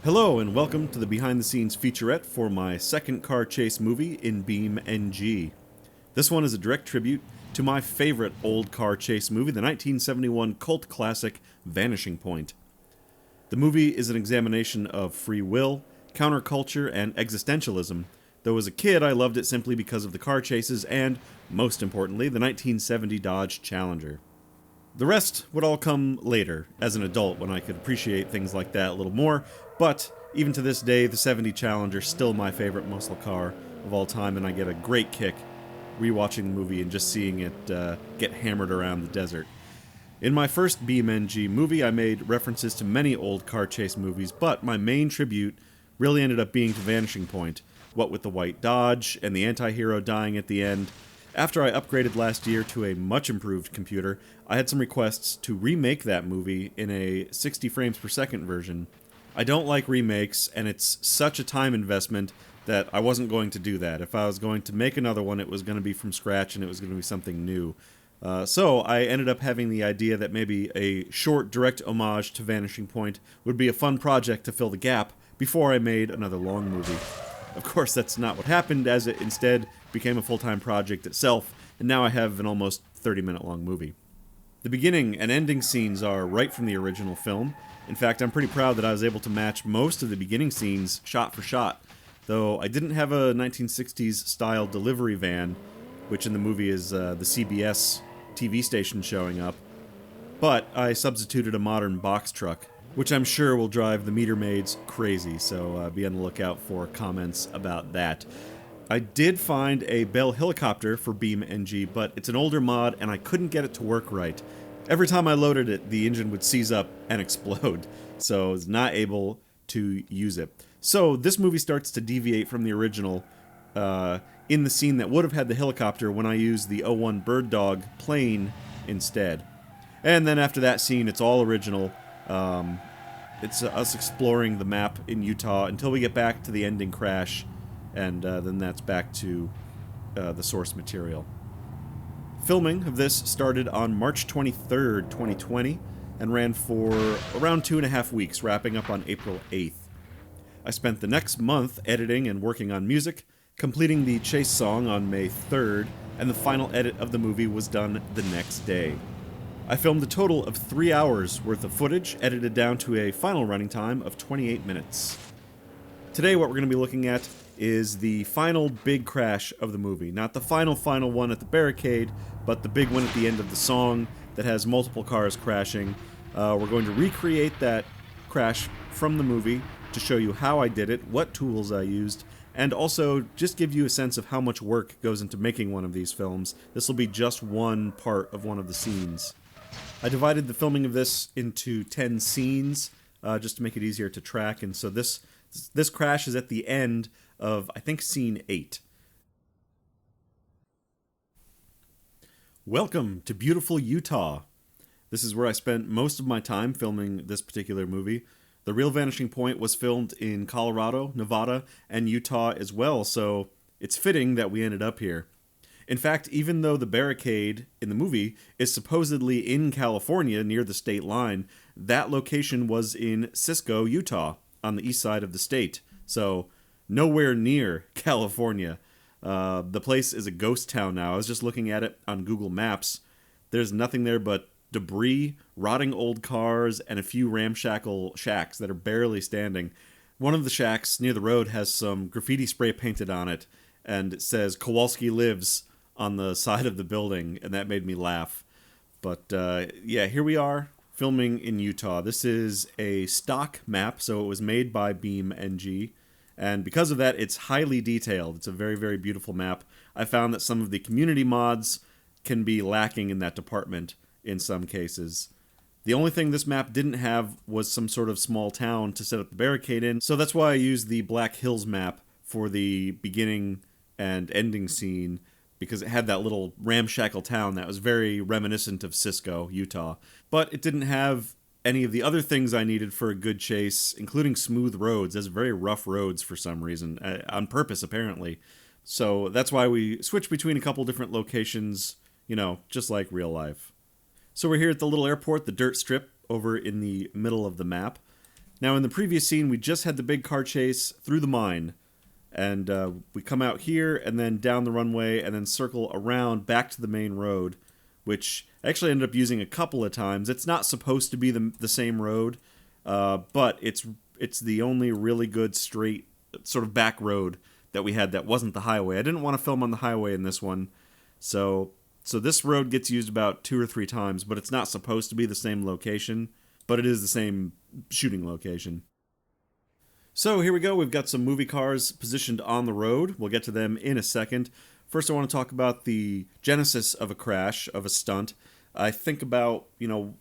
Hello and welcome to the behind the scenes featurette for my second car chase movie in BeamNG. This one is a direct tribute to my favorite old car chase movie, the 1971 cult classic Vanishing Point. The movie is an examination of free will, counterculture, and existentialism, though as a kid I loved it simply because of the car chases and, most importantly, the 1970 Dodge Challenger. The rest would all come later, as an adult, when I could appreciate things like that a little more, but even to this day, the 70 Challenger is still my favorite muscle car of all time, and I get a great kick rewatching the movie and just seeing it get hammered around the desert. In my first BeamNG movie, I made references to many old car chase movies, but my main tribute really ended up being to Vanishing Point, what with the white Dodge and the anti-hero dying at the end. After I upgraded last year to a much improved computer, I had some requests to remake that movie in a 60 frames per second version. I don't like remakes, and it's such a time investment that I wasn't going to do that. If I was going to make another one, it was going to be from scratch and it was going to be something new. So I ended up having the idea that maybe a short direct homage to Vanishing Point would be a fun project to fill the gap before I made another long movie. Of course, that's not what happened, as it instead became a full-time project itself, and now I have an almost 30-minute long movie. The beginning and ending scenes are right from the original film. In fact, I'm pretty proud that I was able to match most of the beginning scenes shot for shot, though I didn't have a 1960s style delivery van, which in the movie is the CBS TV station showing up, but I substituted a modern box truck, which I'm sure will drive the meter maids crazy, so be on the lookout for comments about that. I did find a Bell helicopter for BeamNG, but it's an older mod and I couldn't get it to work right. Every time I loaded it, the engine would seize up and explode, so I was not able to use it. So this movie starts to deviate from the original in the scene that would have had the helicopter when I used the '01 Bird Dog plane instead. And then after that scene, it's all original. It's us exploring the map in Utah until we get back to the ending crash, and then that's back to the source material. Filming of this started on March 23rd, 2020, and ran for around 2.5 weeks, wrapping up on April 8th. I spent the next month editing and working on music, completing the chase song on May 3rd, and the final edit of the movie was done the next day. I filmed a total of 3 hours worth of footage, edited down to a final running time of 28 minutes. Today what we're going to be looking at is the final big crash of the movie. Not the final one at the barricade, but the big one at the end of the song that has multiple cars crashing. We're going to recreate that crash from the movie to show you how I did it, what tools I used, and also just give you a sense of how much work goes into making one of these films. This will be just one part of one of the scenes. I divided the filming of this into 10 scenes, just to make it easier to track, and so this crash is at the end of, I think, scene 8. Welcome to beautiful Utah. This is where I spent most of my time filming this particular movie. The real Vanishing Point was filmed in Colorado, Nevada, and Utah as well, so it's fitting that we ended up here. In fact, even though the barricade in the movie is supposedly in California near the state line, that location was in Cisco, Utah, on the east side of the state. So, nowhere near California. The place is a ghost town now. I was just looking at it on Google Maps. There's nothing there but debris, rotting old cars, and a few ramshackle shacks that are barely standing. One of the shacks near the road has some graffiti spray painted on it, and it says, "Kowalski lives," on the side of the building, and that made me laugh. But yeah, here we are, filming in Utah. This is a stock map, so it was made by BeamNG, and because of that, it's highly detailed. It's a very, very beautiful map. I found that some of the community mods can be lacking in that department in some cases. The only thing this map didn't have was some sort of small town to set up the barricade in, so that's why I used the Black Hills map for the beginning and ending scene, because it had that little ramshackle town that was very reminiscent of Cisco, Utah. But it didn't have any of the other things I needed for a good chase, including smooth roads. There's very rough roads for some reason, on purpose apparently. So that's why we switched between a couple different locations, just like real life. So we're here at the little airport, the dirt strip, over in the middle of the map. Now, in the previous scene, we just had the big car chase through the mine. And we come out here and then down the runway and then circle around back to the main road, which I actually ended up using a couple of times. It's not supposed to be the same road, but it's the only really good straight sort of back road that we had that wasn't the highway. I didn't want to film on the highway in this one, so this road gets used about 2 or 3 times, but it's not supposed to be the same location, but it is the same shooting location. So here we go, we've got some movie cars positioned on the road. We'll get to them in a second. First I want to talk about the genesis of a crash, of a stunt. I think about,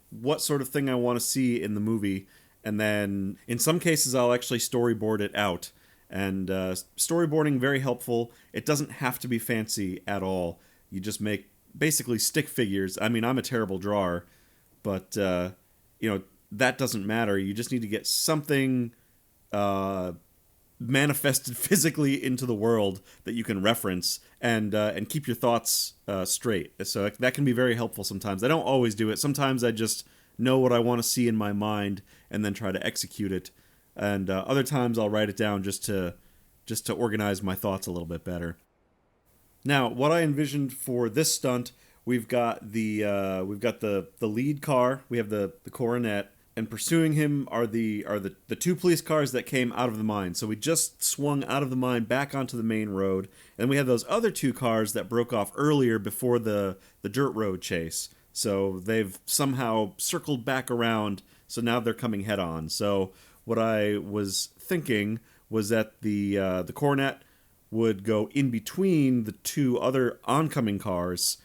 what sort of thing I want to see in the movie, and then in some cases I'll actually storyboard it out. And storyboarding, very helpful. It doesn't have to be fancy at all. You just make basically stick figures. I mean, I'm a terrible drawer, but, that doesn't matter. You just need to get something manifested physically into the world that you can reference and keep your thoughts straight. So that can be very helpful sometimes. I don't always do it. Sometimes I just know what I want to see in my mind and then try to execute it. And other times I'll write it down just to organize my thoughts a little bit better. Now, what I envisioned for this stunt, we've got the lead car, we have the coronet, and pursuing him are the 2 police cars that came out of the mine. So we just swung out of the mine back onto the main road, and we have those other 2 cars that broke off earlier before the dirt road chase. So they've somehow circled back around, so now they're coming head on. So what I was thinking was that the coronet would go in between the 2 other oncoming cars,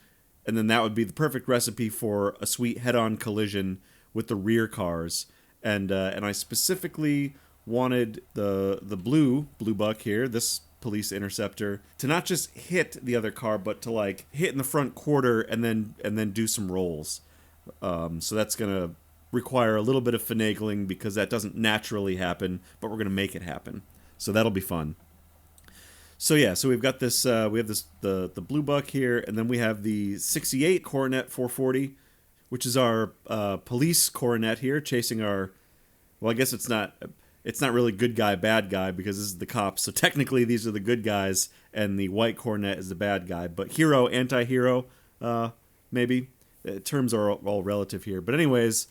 and then that would be the perfect recipe for a sweet head-on collision with the rear cars. And I specifically wanted the blue buck here, this police interceptor, to not just hit the other car, but to hit in the front quarter and then do some rolls. So that's gonna require a little bit of finagling because that doesn't naturally happen, but we're gonna make it happen. So that'll be fun. So yeah, so we've got this, the blue buck here, and then we have the 68 Coronet 440, which is our police coronet here, chasing our, well, I guess it's not really good guy, bad guy, because this is the cops, so technically these are the good guys, and the white coronet is the bad guy, but hero, anti-hero, maybe. Terms are all relative here. But anyways,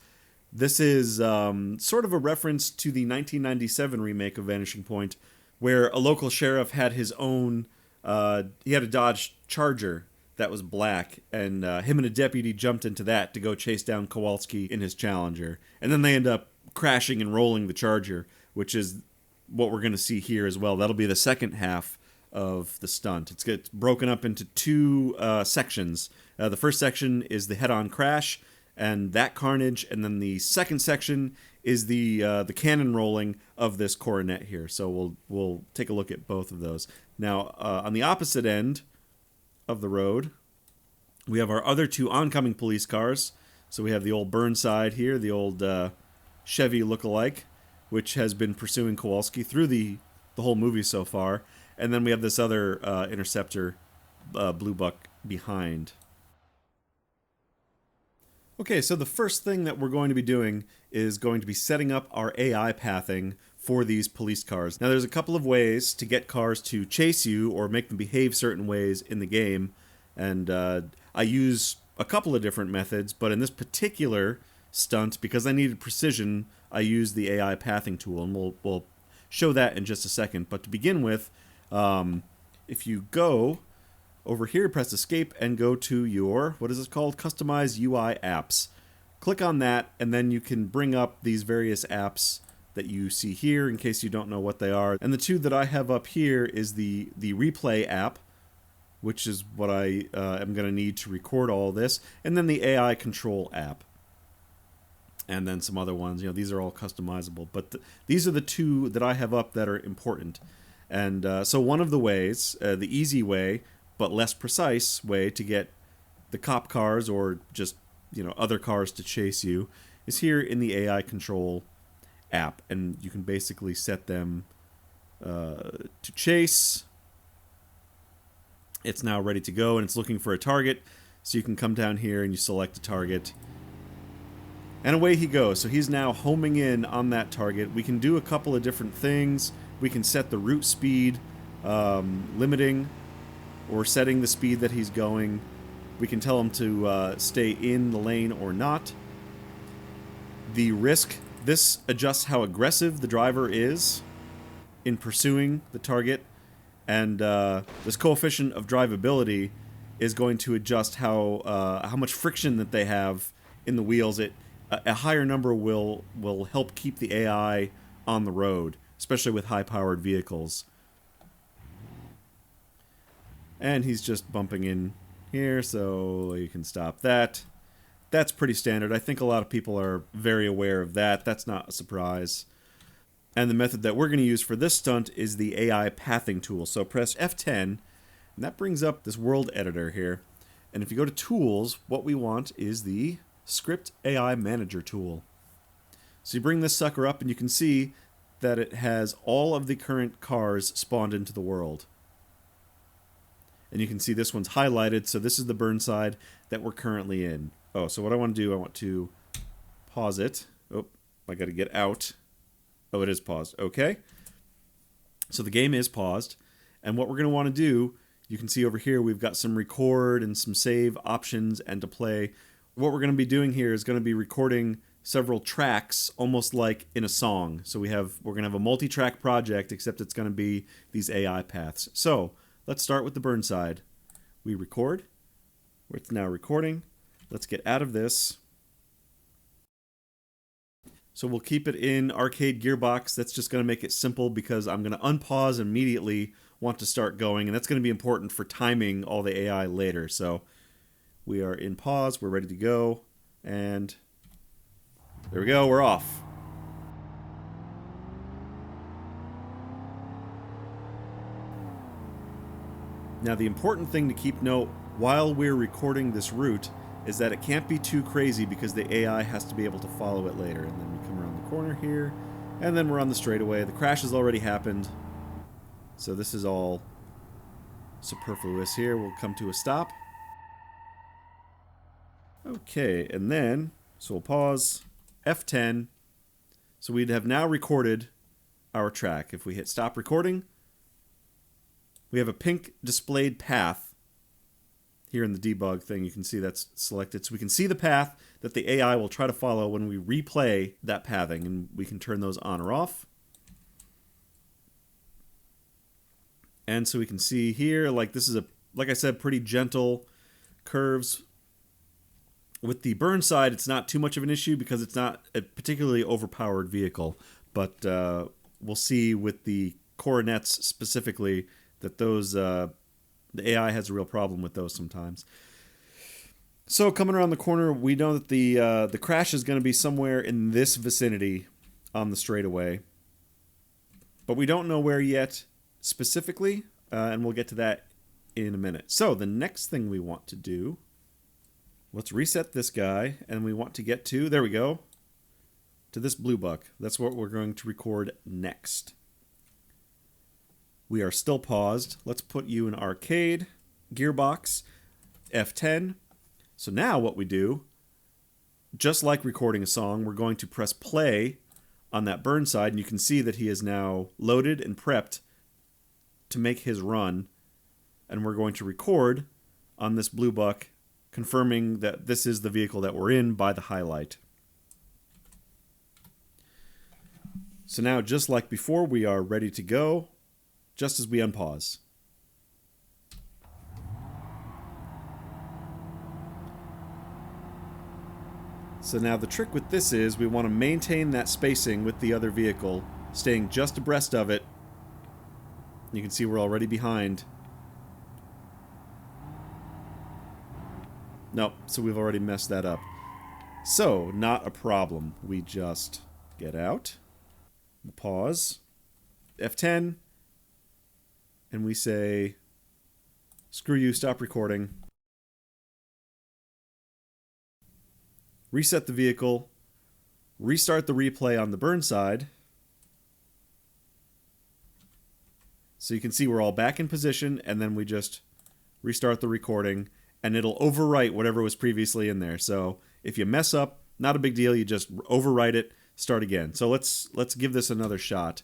this is sort of a reference to the 1997 remake of Vanishing Point, where a local sheriff had his own, he had a Dodge Charger that was black, and him and a deputy jumped into that to go chase down Kowalski in his Challenger. And then they end up crashing and rolling the Charger, which is what we're going to see here as well. That'll be the second half of the stunt. It's broken up into 2 sections. The first section is the head-on crash and that carnage, and then the second section is the cannon rolling of this coronet here. So we'll take a look at both of those. Now, on the opposite end of the road, we have our other 2 oncoming police cars. So we have the old Burnside here, the old Chevy look-alike, which has been pursuing Kowalski through the whole movie so far. And then we have this other interceptor, blue buck, behind. Okay, so the first thing that we're going to be doing is going to be setting up our AI pathing for these police cars. Now, there's a couple of ways to get cars to chase you or make them behave certain ways in the game, and I use a couple of different methods, but in this particular stunt, because I needed precision, I used the AI pathing tool, and we'll show that in just a second. But to begin with, if you go over here, press escape and go to your, what is it called? Customize UI apps. Click on that, and then you can bring up these various apps that you see here in case you don't know what they are. And the 2 that I have up here is the replay app, which is what I am going to need to record all this, and then the AI control app. And then some other ones. These are all customizable, but these are the 2 that I have up that are important. And so one of the ways, the easy way, but less precise way to get the cop cars or just, other cars to chase you is here in the AI control app. And you can basically set them to chase. It's now ready to go, and it's looking for a target. So you can come down here and you select a target. And away he goes. So he's now homing in on that target. We can do a couple of different things. We can set the route speed, limiting or setting the speed that he's going. We can tell him to stay in the lane or not. The risk, this adjusts how aggressive the driver is in pursuing the target. And this coefficient of drivability is going to adjust how much friction that they have in the wheels. A higher number will help keep the AI on the road, especially with high-powered vehicles. And he's just bumping in here, so you can stop that. That's pretty standard. I think a lot of people are very aware of that. That's not a surprise. And the method that we're going to use for this stunt is the AI pathing tool. So press F10, and that brings up this world editor here. And if you go to Tools, what we want is the Script AI Manager tool. So you bring this sucker up, and you can see that it has all of the current cars spawned into the world. And you can see this one's highlighted, so this is the Burnside that we're currently in. Oh, so what I want to do, I want to pause it. Oh, I got to get out. Oh, it is paused. Okay. So the game is paused. And what we're going to want to do, you can see over here, we've got some record and some save options and to play. What we're going to be doing here is going to be recording several tracks, almost like in a song. So we're going to have a multi-track project, except it's going to be these AI paths. So let's start with the Burnside. We record. It's now recording. Let's get out of this. So we'll keep it in arcade gearbox. That's just going to make it simple because I'm going to unpause and immediately want to start going. And that's going to be important for timing all the AI later. So we are in pause. We're ready to go. And there we go. We're off. Now the important thing to keep note while we're recording this route is that it can't be too crazy because the AI has to be able to follow it later. And then we come around the corner here, and then we're on the straightaway. The crash has already happened, so this is all superfluous here. We'll come to a stop. Okay, and then, so we'll pause, F10. So we'd have now recorded our track. If we hit stop recording, we have a pink displayed path. Here in the debug thing, you can see that's selected. So we can see the path that the AI will try to follow when we replay that pathing, and we can turn those on or off. And so we can see here, like this is like I said, pretty gentle curves. With the Burnside, it's not too much of an issue because it's not a particularly overpowered vehicle. But we'll see with the Coronets specifically that those the AI has a real problem with those sometimes. So coming around the corner, we know that the crash is going to be somewhere in this vicinity on the straightaway. But we don't know where yet specifically, and we'll get to that in a minute. So the next thing we want to do, let's reset this guy, and we want to get to, there we go, to this blue buck. That's what we're going to record next. We are still paused. Let's put you in arcade, gearbox, F10. So now what we do, just like recording a song, we're going to press play on that Burnside, and you can see that he is now loaded and prepped to make his run. And we're going to record on this blue buck, confirming that this is the vehicle that we're in by the highlight. So now, just like before, we are ready to go. Just as we unpause. So now the trick with this is we want to maintain that spacing with the other vehicle, staying just abreast of it. You can see we're already behind. Nope, so we've already messed that up. So, not a problem. We just get out, pause, F10, and we say, screw you, stop recording. Reset the vehicle. Restart the replay on the Burnside. So you can see we're all back in position, and then we just restart the recording, and it'll overwrite whatever was previously in there. So if you mess up, Not a big deal. You just overwrite it, start again. So let's give this another shot.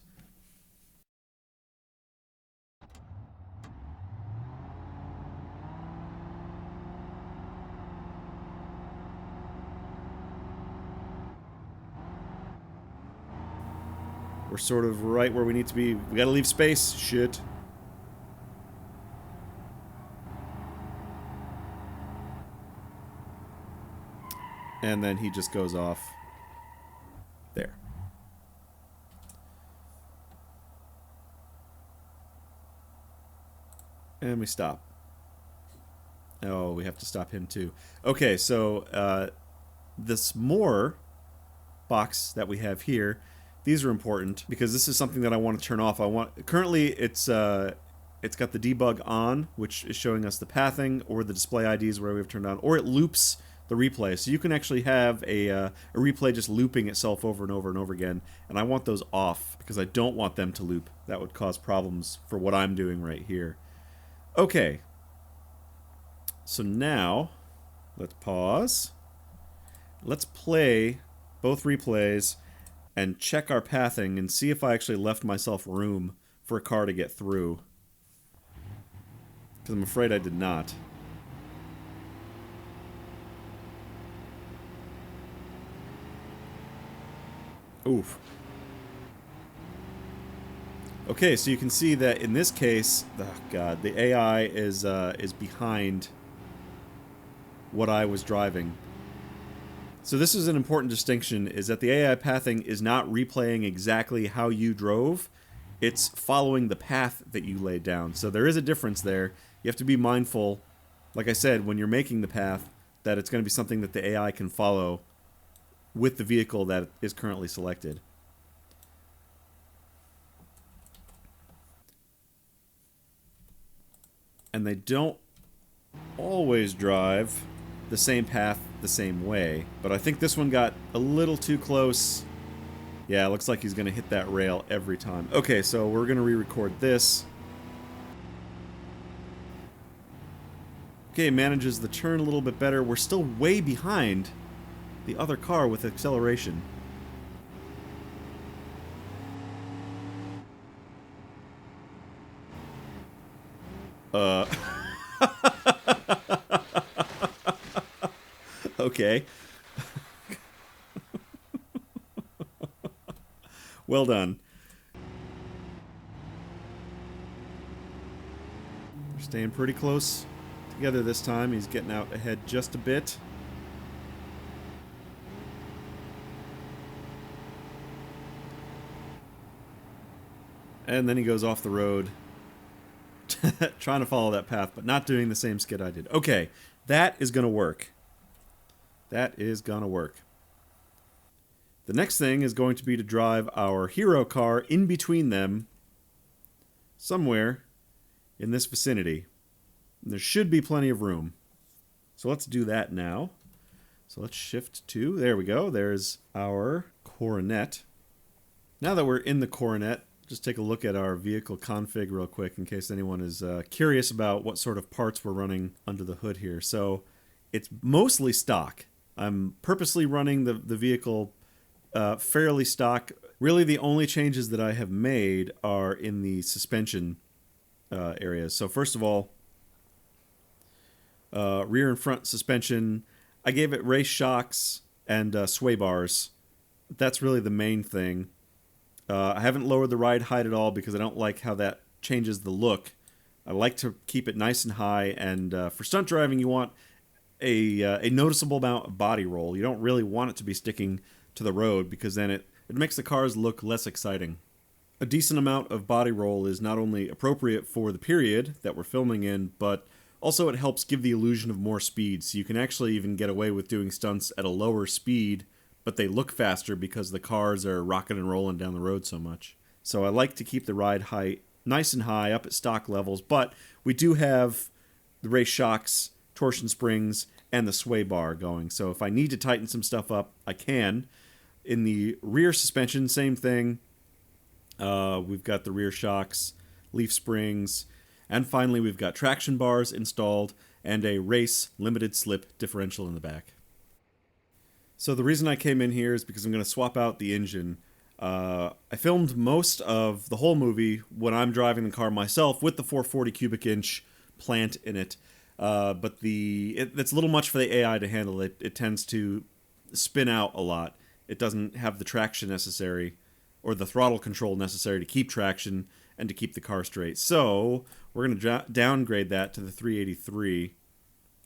We're sort of right where we need to be. We gotta leave space. Shit. And then he just goes off. There. And we stop. Oh, we have to stop him too. Okay, so this more box that we have here, these are important because this is something that I want to turn off. Currently it's got the debug on, which is showing us the pathing, or the display IDs where we've turned on, or it loops the replay. So you can actually have a replay just looping itself over and over and over again, and I want those off because I don't want them to loop. That would cause problems for what I'm doing right here. Okay. So now, let's pause. Let's play both replays and check our pathing and see if I actually left myself room for a car to get through. Because I'm afraid I did not. Oof. Okay, so you can see that in this case, oh god, the AI is behind what I was driving. So this is an important distinction, is that the AI pathing is not replaying exactly how you drove, it's following the path that you laid down. So there is a difference there. You have to be mindful, like I said, when you're making the path, that it's going to be something that the AI can follow with the vehicle that is currently selected. And they don't always drive the same path the same way, but I think this one got a little too close. Yeah, it looks like he's going to hit that rail every time. Okay, so we're going to re-record this. Okay, manages the turn a little bit better. We're still way behind the other car with acceleration. Okay. Well done. We're staying pretty close together this time. He's getting out ahead just a bit. And then he goes off the road. Trying to follow that path, but not doing the same skid I did. Okay, that is going to work. That is going to work. The next thing is going to be to drive our hero car in between them somewhere in this vicinity. And there should be plenty of room. So let's do that now. So let's shift to, there we go, there's our coronet. Now that we're in the coronet, just take a look at our vehicle config real quick in case anyone is curious about what sort of parts we're running under the hood here. So it's mostly stock. I'm purposely running the vehicle fairly stock. Really the only changes that I have made are in the suspension areas. So first of all, rear and front suspension, I gave it race shocks and sway bars. That's really the main thing. I haven't lowered the ride height at all because I don't like how that changes the look. I like to keep it nice and high, and for stunt driving you want a noticeable amount of body roll. You don't really want it to be sticking to the road because then it makes the cars look less exciting. A decent amount of body roll is not only appropriate for the period that we're filming in, but also it helps give the illusion of more speed, so you can actually even get away with doing stunts at a lower speed, but they look faster because the cars are rocking and rolling down the road so much. So I like to keep the ride height nice and high up at stock levels, but we do have the race shocks, torsion springs, and the sway bar going. So if I need to tighten some stuff up, I can. In the rear suspension, same thing. We've got the rear shocks, leaf springs, and finally we've got traction bars installed and a race limited slip differential in the back. So the reason I came in here is because I'm going to swap out the engine. I filmed most of the whole movie when I'm driving the car myself with the 440 cubic inch plant in it. But it's a little much for the AI to handle. It tends to spin out a lot. It doesn't have the traction necessary or the throttle control necessary to keep traction and to keep the car straight. So we're going to downgrade that to the 383,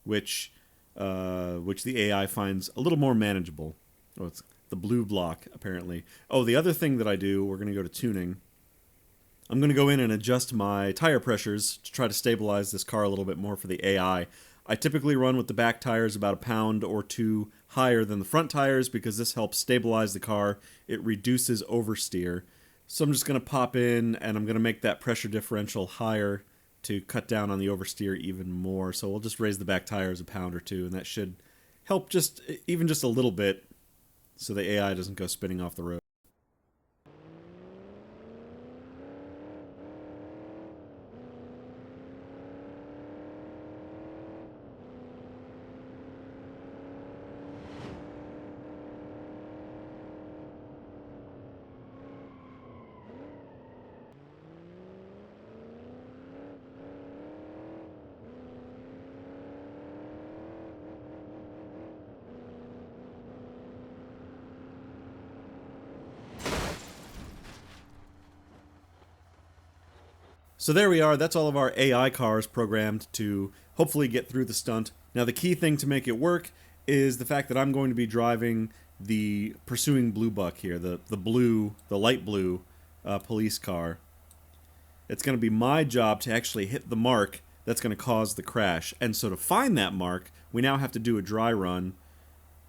which the AI finds a little more manageable. Oh, it's the blue block, apparently. Oh, the other thing that I do, we're going to go to tuning. I'm going to go in and adjust my tire pressures to try to stabilize this car a little bit more for the AI. I typically run with the back tires about a pound or two higher than the front tires because this helps stabilize the car. It reduces oversteer. So I'm just going to pop in and I'm going to make that pressure differential higher to cut down on the oversteer even more. So we'll just raise the back tires a pound or two, and that should help even just a little bit so the AI doesn't go spinning off the road. So there we are, that's all of our AI cars programmed to hopefully get through the stunt. Now the key thing to make it work is the fact that I'm going to be driving the pursuing blue buck here, the light blue police car. It's going to be my job to actually hit the mark that's going to cause the crash. And so to find that mark, we now have to do a dry run.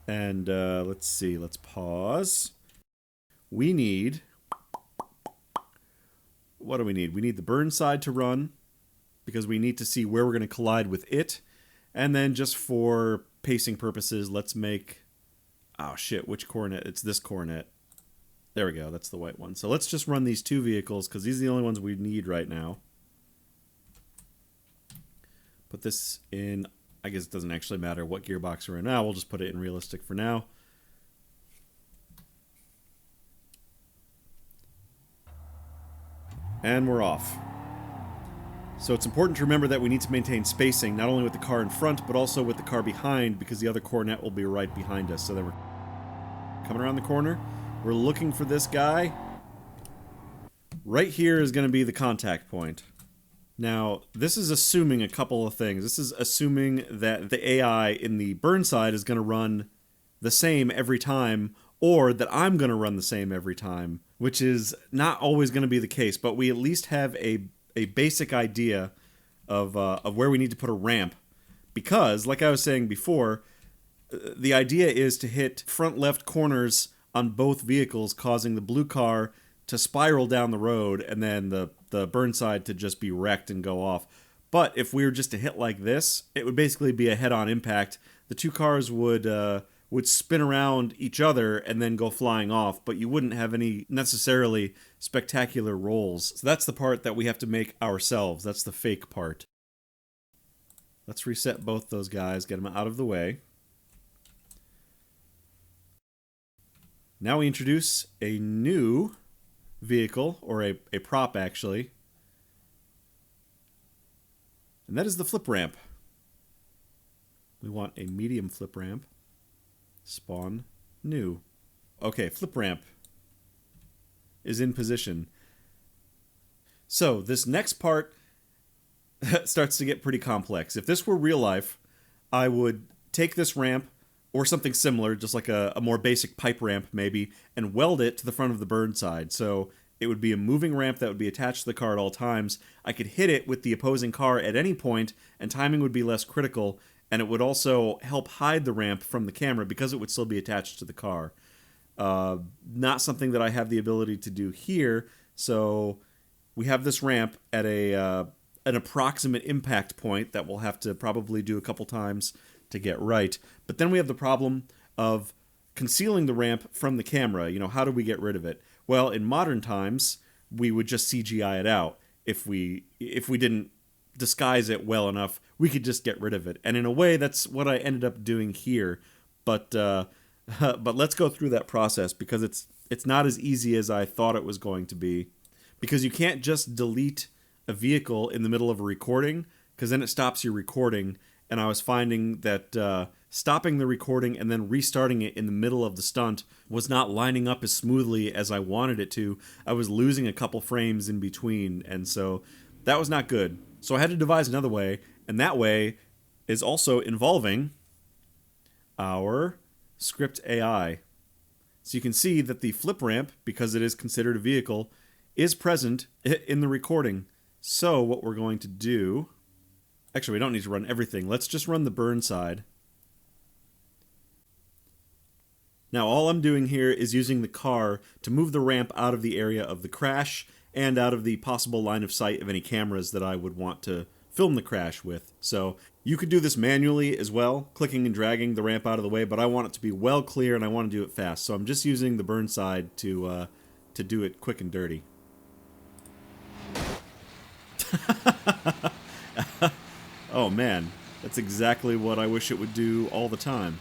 And let's see, let's pause. We need... What do we need? We need the burn side to run because we need to see where we're going to collide with it. And then just for pacing purposes, let's make... Oh shit, which coronet? It's this coronet. There we go, that's the white one. So let's just run these two vehicles because these are the only ones we need right now. Put this in... I guess it doesn't actually matter what gearbox we're in now. We'll just put it in realistic for now. And we're off. So it's important to remember that we need to maintain spacing, not only with the car in front, but also with the car behind, because the other coronet will be right behind us. So then we're coming around the corner. We're looking for this guy. Right here is going to be the contact point. Now, this is assuming a couple of things. This is assuming that the AI in the burn side is going to run the same every time, or that I'm going to run the same every time, which is not always going to be the case, but we at least have a basic idea of where we need to put a ramp, because, like I was saying before, the idea is to hit front left corners on both vehicles, causing the blue car to spiral down the road, and then the burn side to just be wrecked and go off. But if we were just to hit like this, it would basically be a head-on impact. The two cars would spin around each other and then go flying off, but you wouldn't have any necessarily spectacular rolls. So that's the part that we have to make ourselves. That's the fake part. Let's reset both those guys, get them out of the way. Now we introduce a new vehicle, or a prop actually, and that is the flip ramp. We want a medium flip ramp. Spawn new. Okay, flip ramp is in position. So this next part starts to get pretty complex. If this were real life, I would take this ramp or something similar, just like a more basic pipe ramp maybe, and weld it to the front of the burn side. So it would be a moving ramp that would be attached to the car at all times. I could hit it with the opposing car at any point, and timing would be less critical. And it would also help hide the ramp from the camera because it would still be attached to the car. Not something that I have the ability to do here, so we have this ramp at an approximate impact point that we'll have to probably do a couple times to get right. But then we have the problem of concealing the ramp from the camera. You know, how do we get rid of it? Well, in modern times, we would just CGI it out. If we didn't disguise it well enough, we could just get rid of it. And in a way, that's what I ended up doing here. But But let's go through that process because it's not as easy as I thought it was going to be. Because you can't just delete a vehicle in the middle of a recording, because then it stops your recording. And I was finding that stopping the recording and then restarting it in the middle of the stunt was not lining up as smoothly as I wanted it to. I was losing a couple frames in between, and so that was not good. So I had to devise another way, and that way is also involving our script AI. So you can see that the flip ramp, because it is considered a vehicle, is present in the recording. So what we're going to do... Actually, we don't need to run everything. Let's just run the burn side. Now, all I'm doing here is using the car to move the ramp out of the area of the crash and out of the possible line of sight of any cameras that I would want to film the crash with. So you could do this manually as well, clicking and dragging the ramp out of the way, but I want it to be well clear and I want to do it fast. So I'm just using the burn side to do it quick and dirty. Oh man, that's exactly what I wish it would do all the time.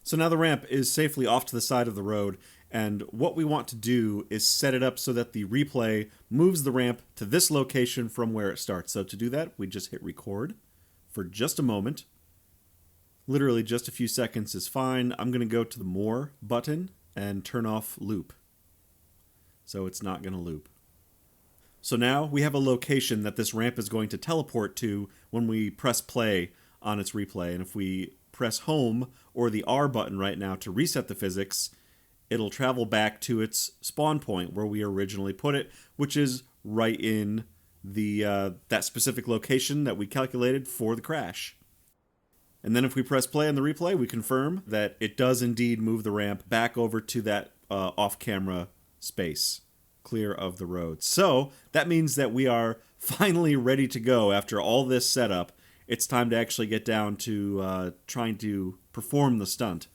So now the ramp is safely off to the side of the road, and what we want to do is set it up so that the replay moves the ramp to this location from where it starts. So to do that, we just hit record for just a moment. Literally just a few seconds is fine. I'm going to go to the More button and turn off loop. So it's not going to loop. So now we have a location that this ramp is going to teleport to when we press play on its replay. And if we press home or the R button right now to reset the physics, it'll travel back to its spawn point where we originally put it, which is right in the that specific location that we calculated for the crash. And then if we press play on the replay, we confirm that it does indeed move the ramp back over to that off-camera space, clear of the road. So that means that we are finally ready to go after all this setup. It's time to actually get down to trying to perform the stunt.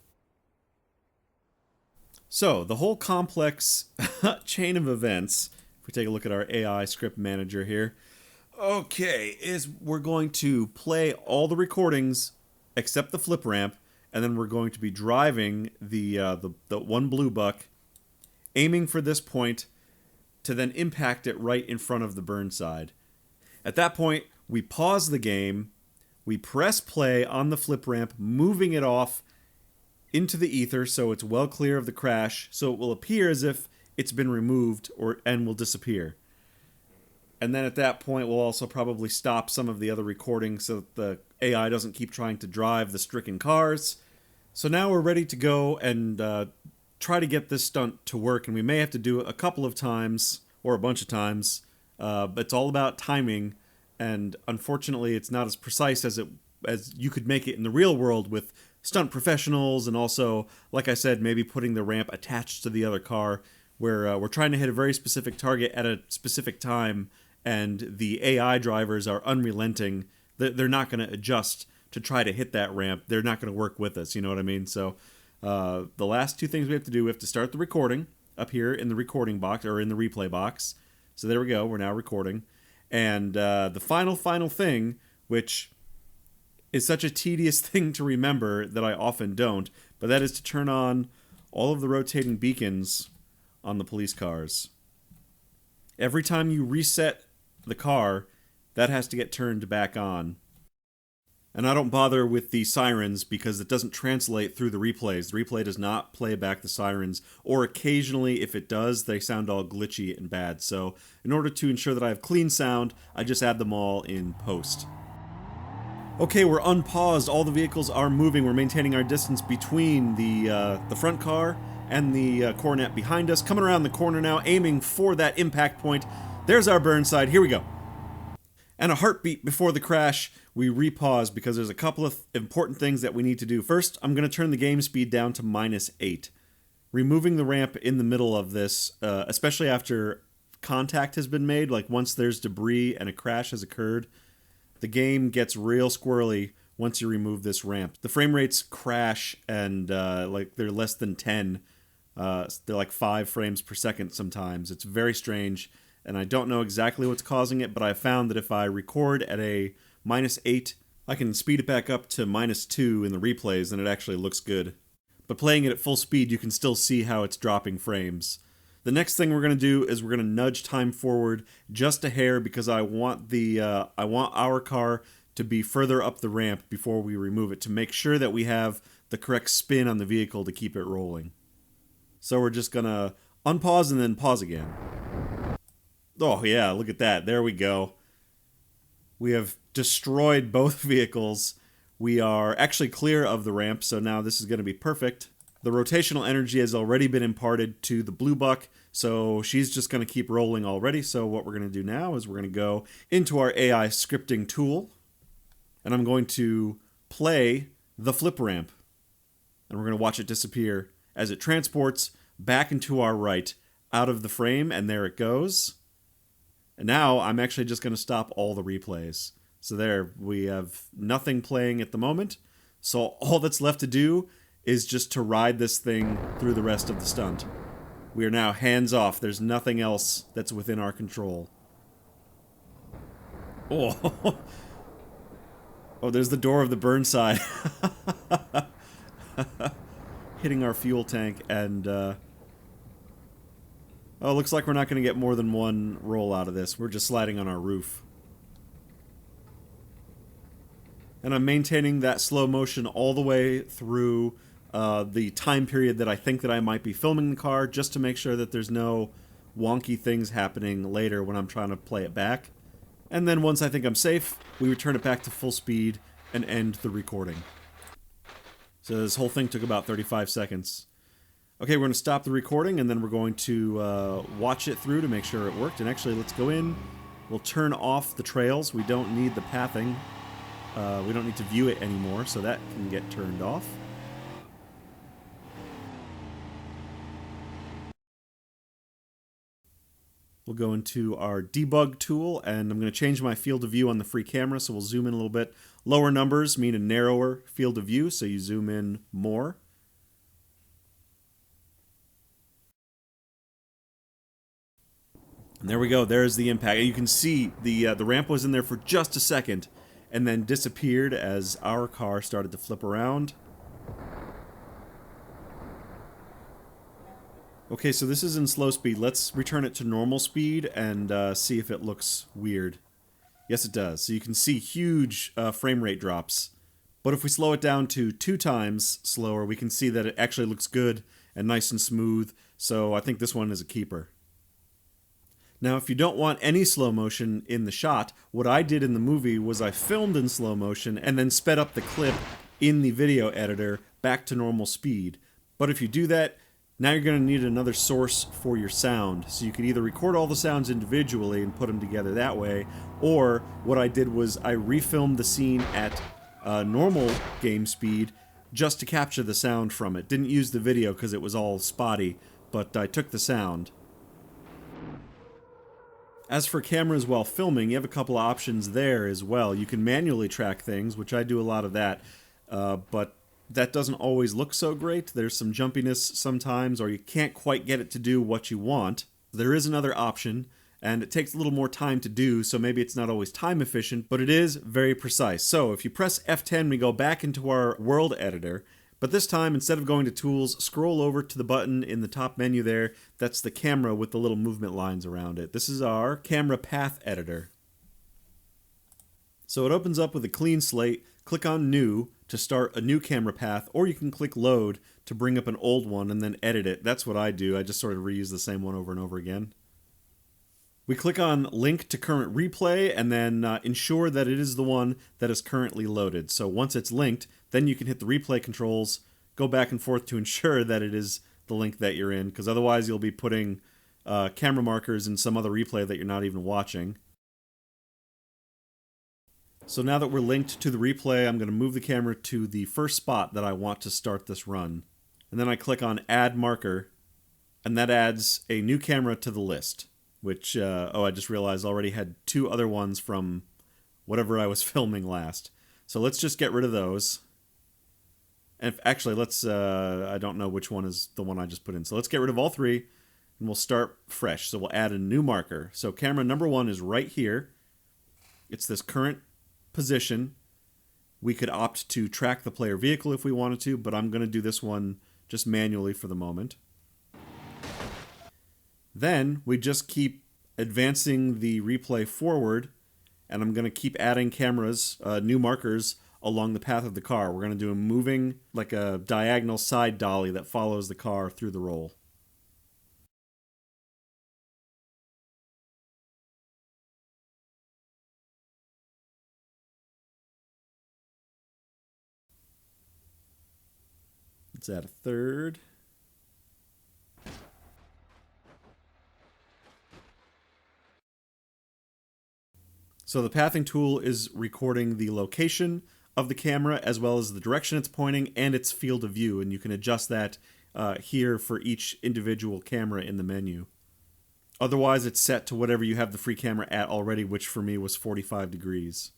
So the whole complex chain of events, if we take a look at our AI script manager here, okay, is we're going to play all the recordings except the flip ramp, and then we're going to be driving the one blue buck, aiming for this point, to then impact it right in front of the burn side. At that point, we pause the game, we press play on the flip ramp, moving it off into the ether so it's well clear of the crash, so it will appear as if it's been removed and will disappear. And then at that point, we'll also probably stop some of the other recordings so that the AI doesn't keep trying to drive the stricken cars. So now we're ready to go and try to get this stunt to work, and we may have to do it a couple of times or a bunch of times, but it's all about timing, and unfortunately it's not as precise as you could make it in the real world with stunt professionals, and also, like I said, maybe putting the ramp attached to the other car where we're trying to hit a very specific target at a specific time, and the AI drivers are unrelenting. They're not going to adjust to try to hit that ramp. They're not going to work with us, you know what I mean? So the last two things we have to do, we have to start the recording up here in the recording box, or in the replay box. So there we go, we're now recording. And the final thing, which is such a tedious thing to remember that I often don't, but that is to turn on all of the rotating beacons on the police cars. Every time you reset the car, that has to get turned back on. And I don't bother with the sirens because it doesn't translate through the replays. The replay does not play back the sirens, or occasionally, if it does, they sound all glitchy and bad. So in order to ensure that I have clean sound, I just add them all in post. Okay, we're unpaused. All the vehicles are moving. We're maintaining our distance between the front car and the coronet behind us. Coming around the corner now, aiming for that impact point. There's our burn side. Here we go. And a heartbeat before the crash, we repause because there's a couple of important things that we need to do. First, I'm going to turn the game speed down to -8. Removing the ramp in the middle of this, especially after contact has been made, like once there's debris and a crash has occurred, the game gets real squirrely once you remove this ramp. The frame rates crash and like they're less than 10. They're like 5 frames per second sometimes. It's very strange, and I don't know exactly what's causing it, but I found that if I record at a -8, I can speed it back up to -2 in the replays, and it actually looks good. but playing it at full speed, you can still see how it's dropping frames. The next thing we're going to do is we're going to nudge time forward just a hair because I want our car to be further up the ramp before we remove it to make sure that we have the correct spin on the vehicle to keep it rolling. So we're just going to unpause and then pause again. Oh yeah, look at that. There we go. We have destroyed both vehicles. We are actually clear of the ramp, so now this is going to be perfect. The rotational energy has already been imparted to the blue buck, so she's just going to keep rolling already. So what we're going to do now is we're going to go into our AI scripting tool, and I'm going to play the flip ramp. And we're going to watch it disappear as it transports back into our right out of the frame, and there it goes. And now I'm actually just going to stop all the replays. So there, we have nothing playing at the moment. So all that's left to do is just to ride this thing through the rest of the stunt. We are now hands off. There's nothing else that's within our control. Oh, oh, there's the door of the burnside. Hitting our fuel tank and, oh, looks like we're not going to get more than one roll out of this. We're just sliding on our roof. And I'm maintaining that slow motion all the way through the time period that I think that I might be filming the car, just to make sure that there's no wonky things happening later when I'm trying to play it back. And then once I think I'm safe, we return it back to full speed and end the recording. So this whole thing took about 35 seconds. Okay, we're going to stop the recording, and then we're going to watch it through to make sure it worked. And actually, let's go in. We'll turn off the trails. We don't need the pathing. We don't need to view it anymore, so that can get turned off. We'll go into our debug tool, and I'm going to change my field of view on the free camera, so we'll zoom in a little bit. Lower numbers mean a narrower field of view, so you zoom in more. And there we go. There's the impact. You can see the ramp was in there for just a second and then disappeared as our car started to flip around. Okay, so this is in slow speed. Let's return it to normal speed and see if it looks weird. Yes, it does. So you can see huge frame rate drops. But if we slow it down to 2 times slower, we can see that it actually looks good and nice and smooth. So I think this one is a keeper. Now, if you don't want any slow motion in the shot, what I did in the movie was I filmed in slow motion and then sped up the clip in the video editor back to normal speed. But if you do that, now you're going to need another source for your sound. So you could either record all the sounds individually and put them together that way, or what I did was I refilmed the scene at normal game speed just to capture the sound from it. Didn't use the video because it was all spotty, but I took the sound. As for cameras while filming, you have a couple of options there as well. You can manually track things, which I do a lot of that, but that doesn't always look so great. There's some jumpiness sometimes, or you can't quite get it to do what you want. There is another option, and it takes a little more time to do, so maybe it's not always time efficient, but it is very precise. So if you press F10, we go back into our world editor, but this time, instead of going to Tools, scroll over to the button in the top menu there. That's the camera with the little movement lines around it. This is our camera path editor. So it opens up with a clean slate. Click on New to start a new camera path, or you can click Load to bring up an old one and then edit it. That's what I do. I just sort of reuse the same one over and over again. We click on Link to Current Replay and then ensure that it is the one that is currently loaded. So once it's linked, then you can hit the replay controls, go back and forth to ensure that it is the link that you're in, because otherwise you'll be putting camera markers in some other replay that you're not even watching. So now that we're linked to the replay, I'm going to move the camera to the first spot that I want to start this run. And then I click on Add Marker, and that adds a new camera to the list. Which, I just realized already had 2 other ones from whatever I was filming last. So let's just get rid of those. And actually, let's, I don't know which one is the one I just put in. So let's get rid of all 3, and we'll start fresh. So we'll add a new marker. So camera number 1 is right here. It's this current position. We could opt to track the player vehicle if we wanted to, but I'm going to do this one just manually for the moment. Then we just keep advancing the replay forward, and I'm going to keep adding cameras, new markers, along the path of the car. We're going to do a moving, like a diagonal side dolly that follows the car through the roll. Let's add a third. So the pathing tool is recording the location of the camera as well as the direction it's pointing and its field of view, and you can adjust that here for each individual camera in the menu. Otherwise, it's set to whatever you have the free camera at already, which for me was 45 degrees.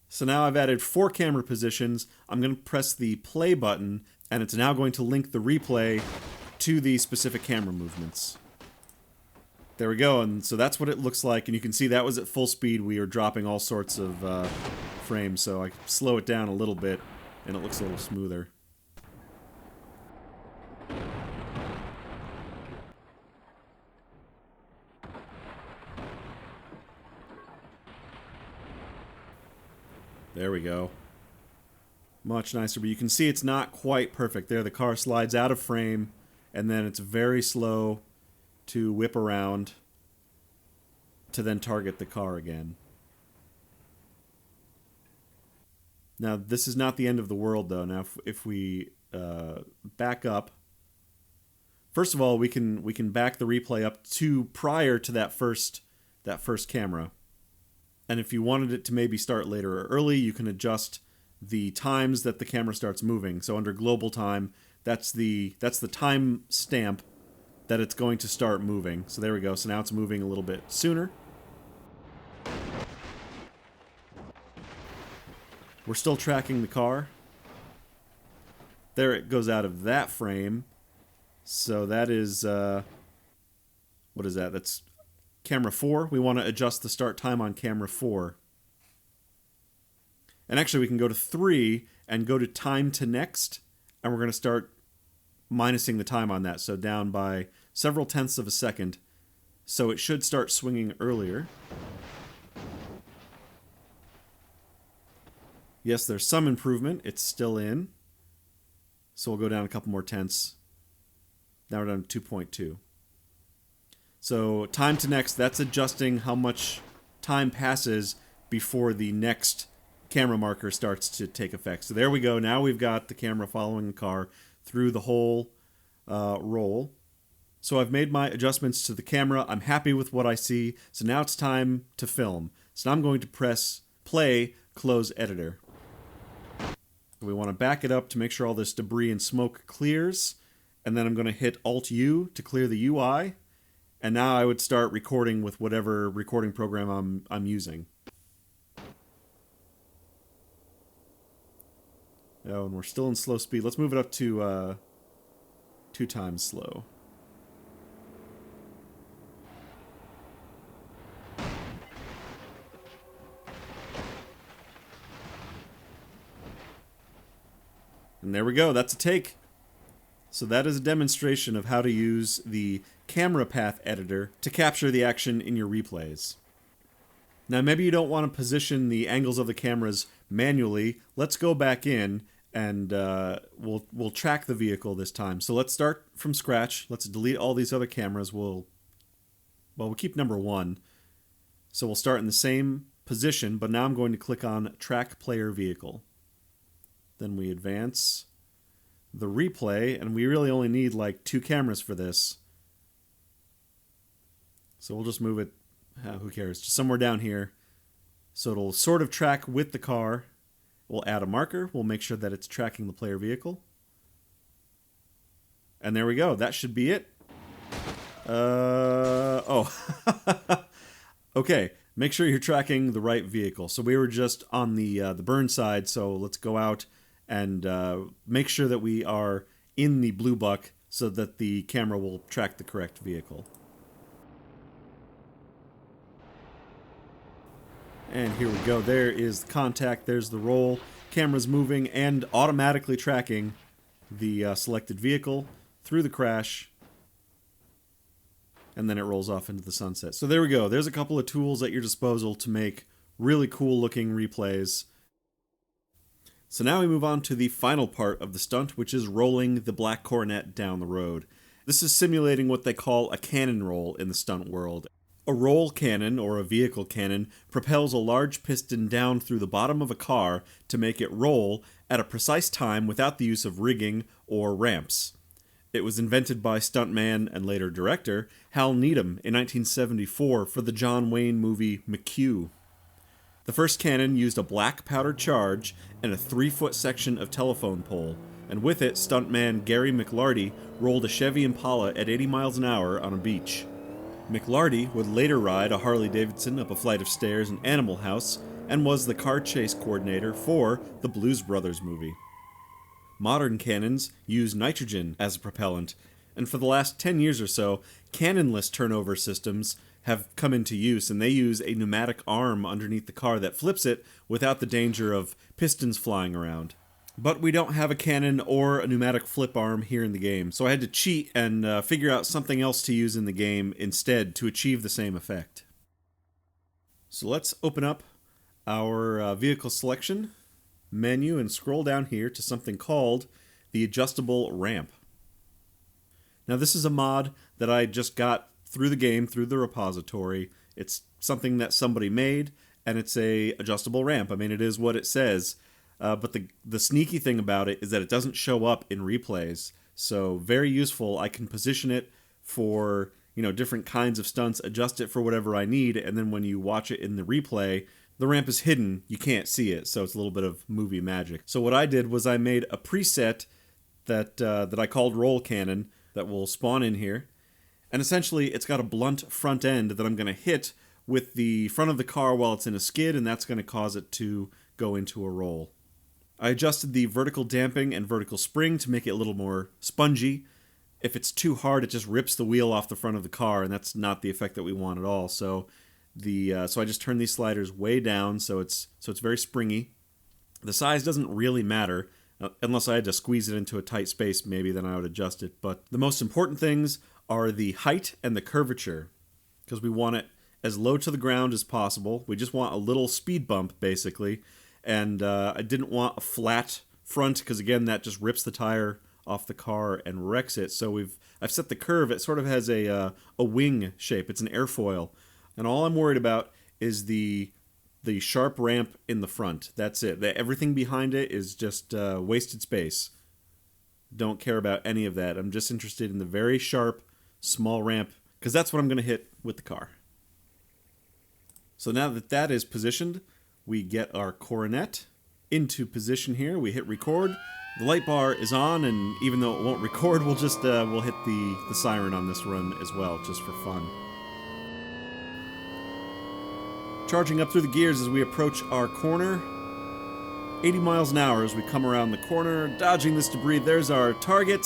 So now I've added 4 camera positions. I'm going to press the play button, and it's now going to link the replay to the specific camera movements. There we go, and so that's what it looks like, and you can see that was at full speed. We are dropping all sorts of frames, so I slow it down a little bit, and it looks a little smoother. There we go. Much nicer, but you can see it's not quite perfect. There, the car slides out of frame, and then it's very slow to whip around to then target the car again. Now, this is not the end of the world, though. Now, if we back up, first of all, we can back the replay up to prior to that first camera. And if you wanted it to maybe start later or early, you can adjust the times that the camera starts moving. So under global time, that's the time stamp that it's going to start moving. So there we go. So now it's moving a little bit sooner. We're still tracking the car. There it goes out of that frame. So that is, what is that? That's camera 4. We want to adjust the start time on camera 4. And actually we can go to 3 and go to time to next, and we're going to start minusing the time on that, so down by several tenths of a second. So it should start swinging earlier. Yes, there's some improvement. It's still in. So we'll go down a couple more tenths. Now we're down to 2.2. So time to next, that's adjusting how much time passes before the next camera marker starts to take effect. So there we go. Now we've got the camera following the car through the whole roll. So I've made my adjustments to the camera. I'm happy with what I see. So now it's time to film. So now I'm going to press play, close editor. We want to back it up to make sure all this debris and smoke clears. And then I'm going to hit Alt-U to clear the UI. And now I would start recording with whatever recording program I'm using. Oh, and we're still in slow speed. Let's move it up to 2 times slow. And there we go. That's a take. So that is a demonstration of how to use the camera path editor to capture the action in your replays. Now maybe you don't want to position the angles of the cameras manually. Let's go back in and we'll track the vehicle this time. So let's start from scratch. Let's delete all these other cameras. We'll keep number 1. So we'll start in the same position, but now I'm going to click on Track Player Vehicle. Then we advance the replay, and we really only need like 2 cameras for this. So we'll just move it, who cares, just somewhere down here. So it'll sort of track with the car. We'll add a marker. We'll make sure that it's tracking the player vehicle. And there we go. That should be it. Okay. Make sure you're tracking the right vehicle. So we were just on the burn side, so let's go out and make sure that we are in the blue buck so that the camera will track the correct vehicle. And here we go. There is the contact. There's the roll. Camera's moving and automatically tracking the selected vehicle through the crash, and then it rolls off into the sunset. So there we go. There's a couple of tools at your disposal to make really cool looking replays. So now we move on to the final part of the stunt, which is rolling the black coronet down the road. This is simulating what they call a cannon roll in the stunt world. A roll cannon, or a vehicle cannon, propels a large piston down through the bottom of a car to make it roll at a precise time without the use of rigging or ramps. It was invented by stuntman and later director Hal Needham in 1974 for the John Wayne movie McQ. The first cannon used a black powder charge and a 3-foot section of telephone pole, and with it, stuntman Gary McLarty rolled a Chevy Impala at 80 miles an hour on a beach. McLarty would later ride a Harley-Davidson up a flight of stairs in Animal House and was the car chase coordinator for the Blues Brothers movie. Modern cannons use nitrogen as a propellant, and for the last 10 years or so, cannonless turnover systems have come into use, and they use a pneumatic arm underneath the car that flips it without the danger of pistons flying around. But we don't have a cannon or a pneumatic flip arm here in the game, so I had to cheat and figure out something else to use in the game instead to achieve the same effect. So let's open up our vehicle selection menu and scroll down here to something called the adjustable ramp. Now this is a mod that I just got through the game, through the repository. It's something that somebody made, and it's a adjustable ramp. I mean, it is what it says. But the sneaky thing about it is that it doesn't show up in replays. So very useful. I can position it for, different kinds of stunts, adjust it for whatever I need, and then when you watch it in the replay, the ramp is hidden. You can't see it, so it's a little bit of movie magic. So what I did was I made a preset that I called Roll Cannon that will spawn in here. And essentially, it's got a blunt front end that I'm going to hit with the front of the car while it's in a skid, and that's going to cause it to go into a roll. I adjusted the vertical damping and vertical spring to make it a little more spongy. If it's too hard, it just rips the wheel off the front of the car, and that's not the effect that we want at all. So I just turned these sliders way down, so it's very springy. The size doesn't really matter, unless I had to squeeze it into a tight space, maybe then I would adjust it. But the most important things are the height and the curvature, because we want it as low to the ground as possible. We just want a little speed bump, basically. And I didn't want a flat front, because again, that just rips the tire off the car and wrecks it. So I've set the curve. It sort of has a wing shape. It's an airfoil. And all I'm worried about is the sharp ramp in the front. That's it. Everything behind it is just wasted space. Don't care about any of that. I'm just interested in the very sharp, small ramp, because that's what I'm going to hit with the car. So now that that is positioned, we get our coronet into position here. We hit record. The light bar is on, and even though it won't record, we'll just we'll hit the siren on this run as well, just for fun. Charging up through the gears as we approach our corner. 80 miles an hour as we come around the corner, dodging this debris. There's our target.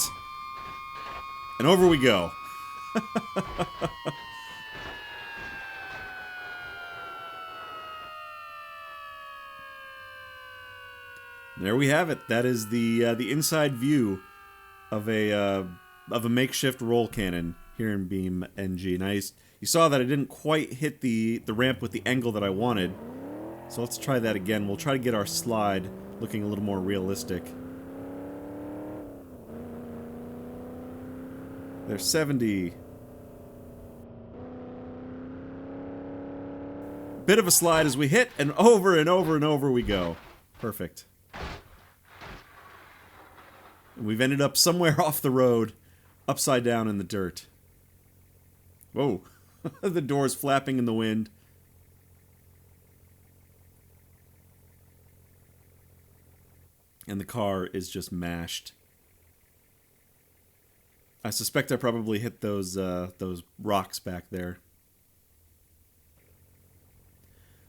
And over we go. There we have it. That is the inside view of a makeshift roll cannon here in BeamNG. Now you saw that I didn't quite hit the ramp with the angle that I wanted. So let's try that again. We'll try to get our slide looking a little more realistic. There's 70. Bit of a slide as we hit, and over and over and over we go. Perfect. We've ended up somewhere off the road, upside down in the dirt. Whoa. The door's flapping in the wind. And the car is just mashed. I suspect I probably hit those rocks back there.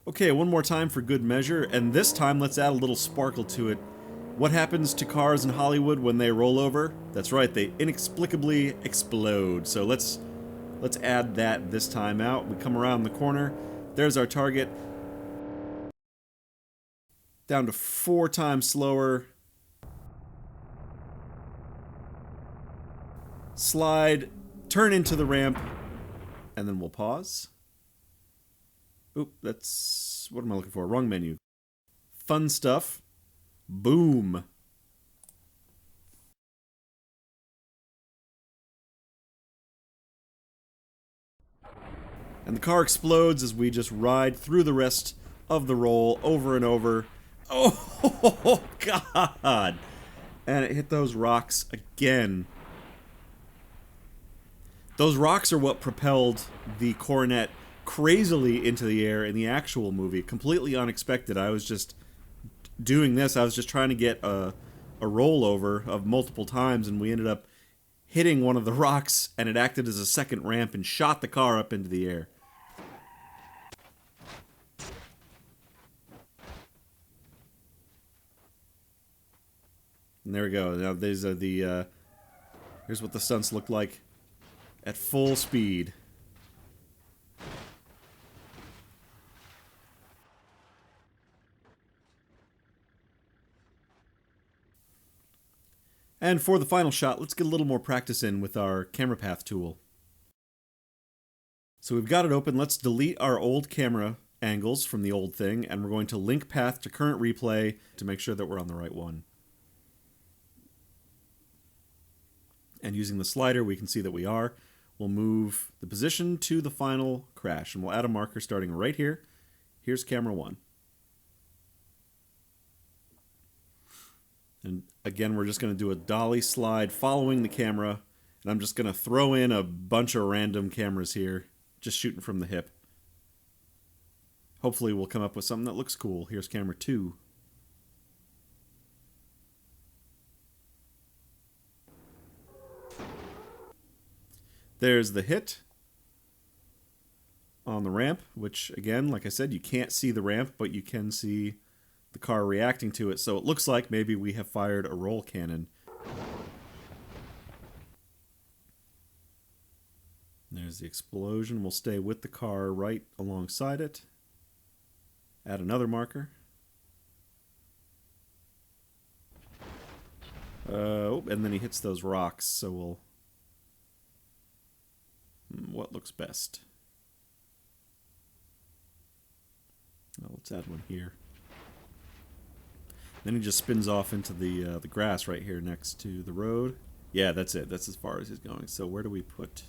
Okay, one more time for good measure, and this time let's add a little sparkle to it. What happens to cars in Hollywood when they roll over? That's right, they inexplicably explode. So let's add that this time out. We come around the corner. There's our target. Down to 4 times slower. slide, turn into the ramp, and then we'll pause. Oop, that's... what am I looking for? Wrong menu. Fun stuff. Boom. And the car explodes as we just ride through the rest of the roll over and over. Oh, God! And it hit those rocks again. Those rocks are what propelled the Coronet crazily into the air in the actual movie. Completely unexpected. I was just doing this. I was just trying to get a rollover of multiple times, and we ended up hitting one of the rocks, and it acted as a second ramp and shot the car up into the air. And there we go. Now these are the here's what the stunts look like at full speed. And for the final shot, let's get a little more practice in with our camera path tool. So we've got it open. Let's delete our old camera angles from the old thing, and we're going to link path to current replay to make sure that we're on the right one. And using the slider, we can see that we are. We'll move the position to the final crash, and we'll add a marker starting right here. Here's camera 1. And again, we're just going to do a dolly slide following the camera, and I'm just going to throw in a bunch of random cameras here, just shooting from the hip. Hopefully we'll come up with something that looks cool. Here's camera 2. There's the hit on the ramp, which again, like I said, you can't see the ramp, but you can see the car reacting to it. So it looks like maybe we have fired a roll cannon. There's the explosion. We'll stay with the car right alongside it. Add another marker. And then he hits those rocks, so we'll... what looks best? Well, let's add one here. Then he just spins off into the grass right here next to the road. Yeah, that's it. That's as far as he's going. So where do we put?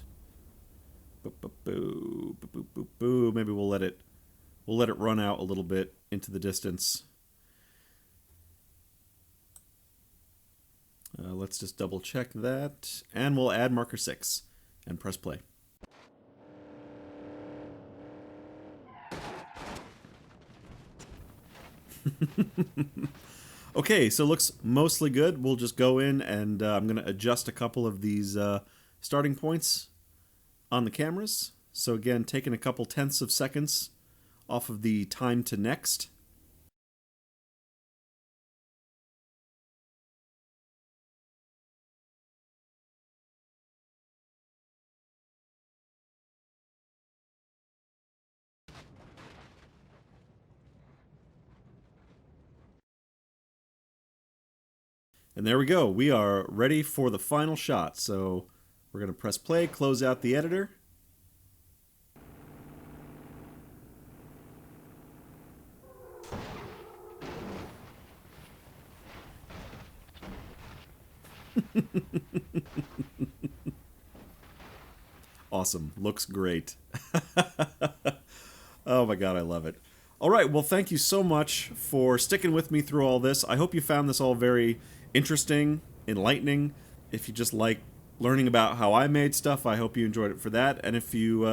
Boo. Maybe we'll let it run out a little bit into the distance. Let's just double check that, and we'll add marker 6 and press play. Okay, so it looks mostly good. We'll just go in and I'm going to adjust a couple of these starting points on the cameras. So again, taking a couple tenths of seconds off of the time to next. And there we go. We are ready for the final shot. So we're going to press play, close out the editor. Awesome. Looks great. Oh my god, I love it. Alright, well thank you so much for sticking with me through all this. I hope you found this all very interesting, enlightening. If you just like learning about how I made stuff, I hope you enjoyed it for that. And if you,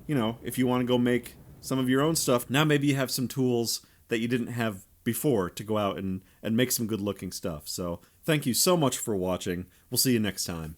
if you want to go make some of your own stuff, now maybe you have some tools that you didn't have before to go out and make some good looking stuff. So thank you so much for watching. We'll see you next time.